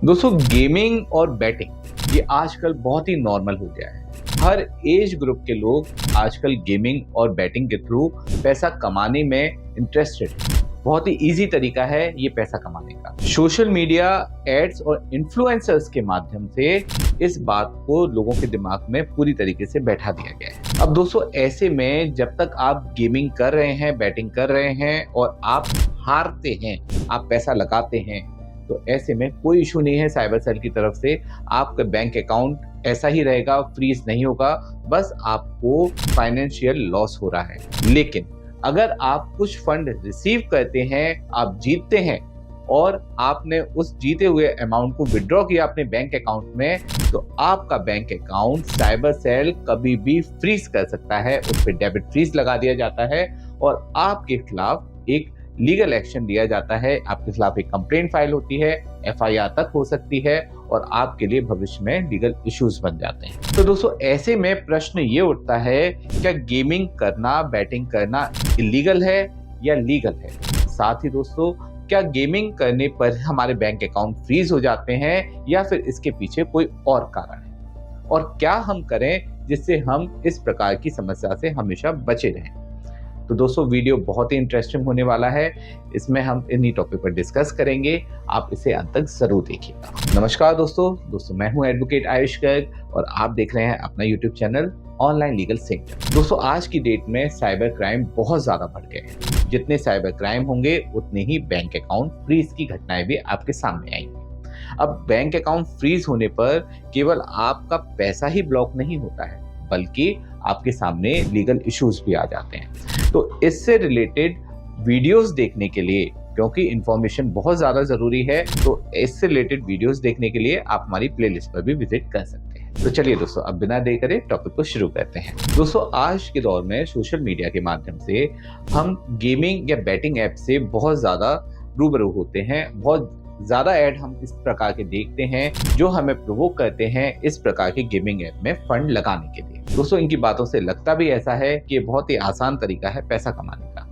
दोस्तों गेमिंग और बैटिंग ये आजकल बहुत ही नॉर्मल हो गया है। हर एज ग्रुप के लोग आजकल गेमिंग और बैटिंग के थ्रू पैसा कमाने में इंटरेस्टेड हैं। बहुत ही इजी तरीका है ये पैसा कमाने का। सोशल मीडिया, एड्स और इन्फ्लुएंसर्स के माध्यम से इस बात को लोगों के दिमाग में पूरी तरीके से बैठा दिया गया है। अब दोस्तों ऐसे में जब तक आप गेमिंग कर रहे हैं, बैटिंग कर रहे हैं और आप हारते हैं, आप पैसा लगाते हैं, तो ऐसे में कोई इशू नहीं है। साइबर सेल की तरफ से आपका बैंक अकाउंट ऐसा ही रहेगा, फ्रीज नहीं होगा, बस आपको फाइनेंशियल लॉस हो रहा है। लेकिन अगर आप कुछ फंड रिसीव करते हैं, आप जीतते हैं और आपने उस जीते हुए अमाउंट को विड्रॉ किया अपने बैंक अकाउंट में, तो आपका बैंक अकाउंट साइबर सेल कभी भी फ्रीज कर सकता है। उस पर डेबिट फ्रीज लगा दिया जाता है और आपके खिलाफ एक लीगल एक्शन लिया जाता है। आपके खिलाफ एक कंप्लेंट फाइल होती है, एफआईआर तक हो सकती है और आपके लिए भविष्य में लीगल इश्यूज बन जाते हैं। तो दोस्तों ऐसे में प्रश्न ये उठता है, क्या गेमिंग करना, बैटिंग करना इलीगल है या लीगल है? साथ ही दोस्तों क्या गेमिंग करने पर हमारे बैंक अकाउंट फ्रीज हो जाते हैं या फिर इसके पीछे कोई और कारण है? और क्या हम करें जिससे हम इस प्रकार की समस्या से हमेशा बचे रहें? तो दोस्तों वीडियो बहुत ही इंटरेस्टिंग होने वाला है। इसमें हम इन्हीं टॉपिक पर डिस्कस करेंगे। आप इसे अंत तक जरूर देखिएगा। नमस्कार दोस्तों मैं हूं एडवोकेट आयुष गर्ग और आप देख रहे हैं अपना YouTube channel online legal centre. दोस्तों आज की डेट में साइबर क्राइम बहुत ज्यादा बढ़ गए हैं। जितने साइबर क्राइम होंगे उतने ही बैंक अकाउंट फ्रीज की घटनाएं भी आपके सामने आएंगी। अब बैंक अकाउंट फ्रीज होने पर केवल आपका पैसा ही ब्लॉक नहीं होता है, बल्कि आपके सामने लीगल इश्यूज भी आ जाते हैं। तो इससे रिलेटेड वीडियोस देखने के लिए, क्योंकि इंफॉर्मेशन बहुत ज़्यादा ज़रूरी है, तो इससे रिलेटेड वीडियोस देखने के लिए आप हमारी प्लेलिस्ट पर भी विजिट कर सकते हैं। तो चलिए दोस्तों अब बिना देर करे टॉपिक को शुरू करते हैं। दोस्तों आज के दौर में सोशल मीडिया के माध्यम से हम गेमिंग या बैटिंग ऐप से बहुत ज़्यादा रूबरू होते हैं। बहुत ज़्यादा ऐड हम इस प्रकार के देखते हैं जो हमें प्रोवोक करते हैं इस प्रकार के गेमिंग ऐप में फंड लगाने के लिए। दोस्तों इनकी बातों से लगता भी ऐसा है कि ये बहुत ही आसान तरीका है पैसा कमाने का,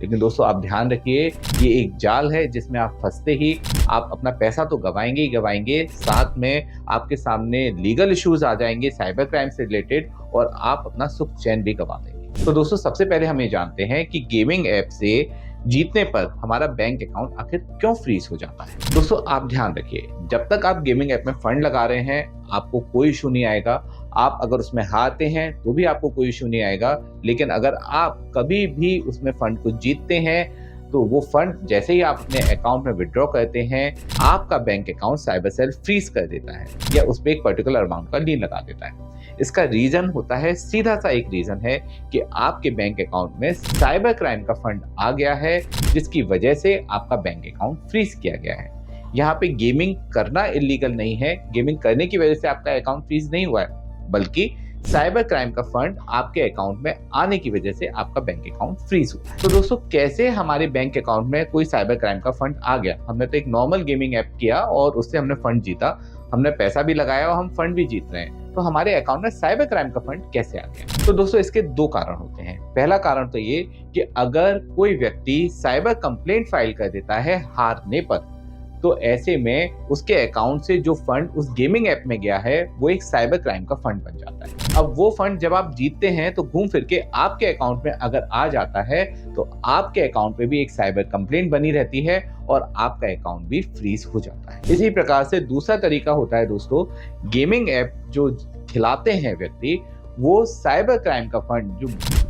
लेकिन दोस्तों आप ध्यान रखिए ये एक जाल है जिसमें आप फंसते ही आप अपना पैसा तो गवाएंगे ही गवाएंगे, साथ में आपके सामने लीगल इश्यूज आ जाएंगे साइबर क्राइम से रिलेटेड और आप अपना सुख चैन भी गवा देंगे। तो दोस्तों सबसे पहले हम ये जानते हैं कि गेमिंग ऐप से जीतने पर हमारा बैंक अकाउंट आखिर क्यों फ्रीज हो जाता है। दोस्तों आप ध्यान रखिए, जब तक आप गेमिंग ऐप में फंड लगा रहे हैं आपको कोई इशू नहीं आएगा। आप अगर उसमें हारते हैं तो भी आपको कोई इशू नहीं आएगा, लेकिन अगर आप कभी भी उसमें फंड को जीतते हैं तो वो फंड जैसे ही आप अपने अकाउंट में विड्रॉ करते हैं आपका bank account cyber cell freeze कर देता है या उस पर एक पर्टिकुलर अमाउंट का लीन लगा देता है। इसका रीजन होता है, सीधा सा एक रीजन है कि आपके बैंक अकाउंट में साइबर क्राइम का फंड आ गया है, जिसकी वजह से आपका बैंक अकाउंट फ्रीज किया गया है। यहाँ पे गेमिंग करना इलीगल नहीं है, गेमिंग करने की वजह से आपका अकाउंट फ्रीज नहीं हुआ है, बल्कि साइबर क्राइम का फंड आपके अकाउंट में आने की वजह से आपका बैंक अकाउंट फ्रीज हुआ। तो दोस्तों कैसे हमारे बैंक अकाउंट में कोई साइबर क्राइम का फंड आ गया? हमने तो एक नॉर्मल गेमिंग ऐप किया और उससे हमने फंड जीता, हमने पैसा भी लगाया और हम फंड भी जीत रहे हैं, तो हमारे अकाउंट में साइबर क्राइम का फंड कैसे आ गया? तो दोस्तों इसके दो कारण होते हैं। पहला कारण तो ये कि अगर कोई व्यक्ति साइबर कंप्लेंट फाइल कर देता है हारने पर, तो ऐसे में उसके अकाउंट से जो फंड उस गेमिंग ऐप में गया है वो एक साइबर क्राइम का फंड बन जाता है। अब वो फंड जब आप जीतते हैं तो घूम फिर के आपके अकाउंट में अगर आ जाता है तो आपके अकाउंट पे भी एक साइबर कंप्लेंट बनी रहती है और आपका अकाउंट भी फ्रीज हो जाता है। इसी प्रकार से दूसरा तरीका होता है दोस्तों, गेमिंग ऐप जो खिलाते हैं व्यक्ति, वो साइबर क्राइम का फंड जो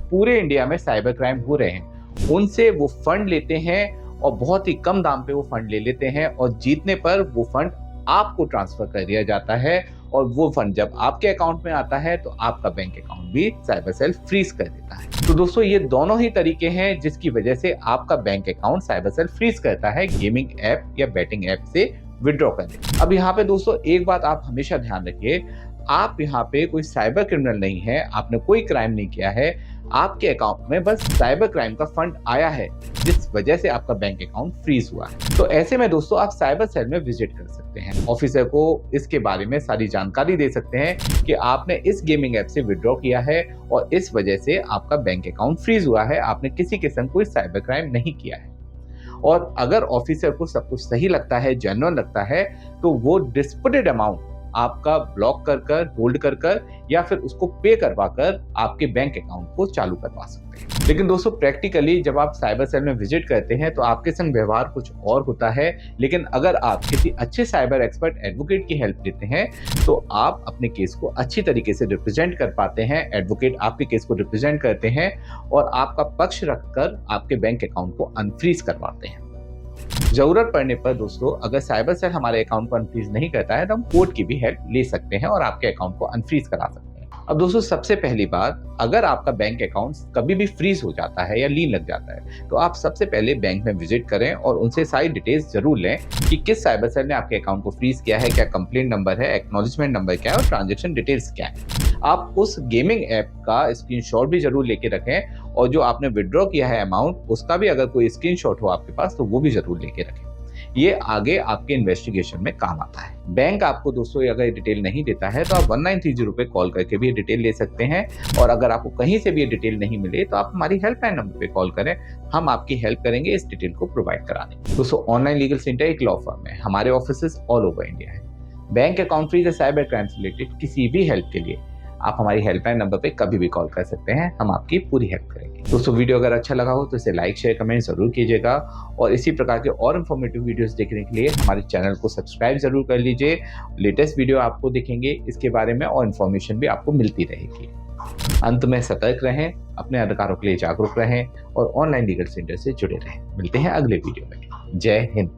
पूरे इंडिया में साइबर क्राइम हो रहे हैं उनसे वो फंड लेते हैं और बहुत ही कम दाम पे वो फंड ले लेते हैं और जीतने पर वो फंड आपको ट्रांसफर कर दिया जाता है और वो फंड जब आपके अकाउंट में आता है तो आपका बैंक अकाउंट भी साइबर सेल फ्रीज कर देता है। तो दोस्तों ये दोनों ही तरीके हैं जिसकी वजह से आपका bank account cyber cell freeze करता है गेमिंग ऐप या बैटिंग ऐप से विड्रॉ करने। अब यहाँ पे दोस्तों एक बात आप हमेशा ध्यान रखिए, आप यहाँ पे कोई साइबर क्रिमिनल नहीं है, आपने कोई क्राइम नहीं किया है, आपके अकाउंट में बस साइबर क्राइम का फंड आया है जिस वजह से आपका बैंक अकाउंट फ्रीज हुआ है। तो ऐसे में दोस्तों आप साइबर सेल में विजिट कर सकते हैं, ऑफिसर को इसके बारे में सारी जानकारी दे सकते हैं कि आपने इस गेमिंग ऐप से विड्रॉ किया है और इस वजह से आपका बैंक अकाउंट फ्रीज हुआ है, आपने किसी किस्म कोई साइबर क्राइम नहीं किया है। और अगर ऑफिसर को सब कुछ सही लगता है, जेन्युइन लगता है, तो वो डिस्प्यूटेड अमाउंट आपका ब्लॉक कर होल्ड कर या फिर उसको पे करवा कर आपके बैंक अकाउंट को चालू करवा सकते हैं। लेकिन दोस्तों प्रैक्टिकली जब आप साइबर सेल में विजिट करते हैं तो आपके संग व्यवहार कुछ और होता है। लेकिन अगर आप किसी अच्छे साइबर एक्सपर्ट एडवोकेट की हेल्प लेते हैं तो आप अपने केस को अच्छी तरीके से रिप्रेजेंट कर पाते हैं। एडवोकेट आपके केस को रिप्रेजेंट करते हैं और आपका पक्ष रखकर आपके बैंक अकाउंट को अनफ्रीज करवाते हैं। जरूरत पड़ने पर दोस्तों अगर साइबर सेल हमारे अकाउंट को अनफ्रीज नहीं करता है तो हम कोर्ट की भी हेल्प ले सकते हैं और आपके अकाउंट को अनफ्रीज करा सकते हैं। अब दोस्तों सबसे पहली बात, अगर आपका बैंक अकाउंट कभी भी फ्रीज हो जाता है या लीन लग जाता है तो आप सबसे पहले बैंक में विजिट करें और उनसे सारी डिटेल्स जरूर लें कि किस साइबर सेल ने आपके अकाउंट को फ्रीज किया है, क्या कंप्लेंट नंबर है, एक्नॉलेजमेंट नंबर क्या है और ट्रांजेक्शन डिटेल्स क्या है। आप उस गेमिंग ऐप का स्क्रीनशॉट भी जरूर लेके रखें और जो आपने विड्रॉ किया है अमाउंट उसका भी अगर कोई स्क्रीनशॉट हो आपके पास तो वो भी जरूर लेके रखें। ये आगे आपके इन्वेस्टिगेशन में काम आता है। बैंक आपको दोस्तों अगर डिटेल नहीं देता है तो आप 1930 पे कॉल करके भी डिटेल ले सकते हैं और अगर आपको कहीं से भी ये डिटेल नहीं मिले तो आप हमारी हेल्पलाइन नंबर पे कॉल करें, हम आपकी हेल्प करेंगे इस डिटेल को प्रोवाइड कराने। दोस्तों ऑनलाइन लीगल सेंटर एक लॉ फर्म है, हमारे ऑफिसेस ऑल ओवर इंडिया है। बैंक अकाउंट फ्रीज या साइबर क्राइम से रिलेटेड किसी भी हेल्प के लिए आप हमारी हेल्पलाइन नंबर पे कभी भी कॉल कर सकते हैं, हम आपकी पूरी हेल्प करेंगे। दोस्तों वीडियो अगर अच्छा लगा हो तो इसे लाइक शेयर कमेंट जरूर कीजिएगा और इसी प्रकार के और इन्फॉर्मेटिव वीडियोस देखने के लिए हमारे चैनल को सब्सक्राइब जरूर कर लीजिए। लेटेस्ट वीडियो आपको दिखेंगे इसके बारे में और इन्फॉर्मेशन भी आपको मिलती रहेगी। अंत में सतर्क रहें, अपने अधिकारों के लिए जागरूक रहें और ऑनलाइन लीगल सेंटर से जुड़े रहें। मिलते हैं अगले वीडियो में। जय हिंद।